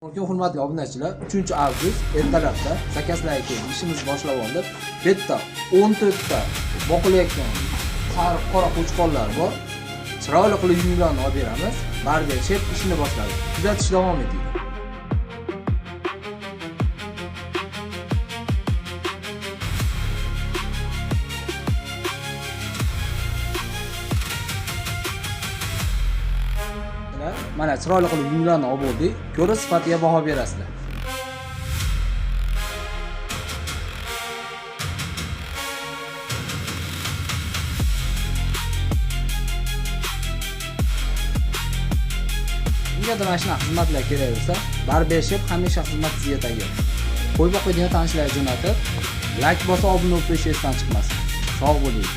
Hurmatli obunachilar, 3-avgust ertalabda zakazlarga ishimizni boshlab oldik. Bu yerda 14 ta boqilayotgan sariq qora qo'chqorlar bor. Chiroyli qilib yunglarni olib beramiz. Barga chep ishini boshladi. Kuzatish davom eting. Mana chiroyli qilib yunglarni olib oldik. Ko'rib sifatiga baho berasizlar. Kimgadir mana shunaqa xizmatlar kerak bo'lsa, Barbeshep hamisha xizmat sizga tayyor. Qo'y boqadigan tanishlarga jo'natib, like bosib obuna bo'lib qo'yish esdan chiqmasin. Sog' bo'ling.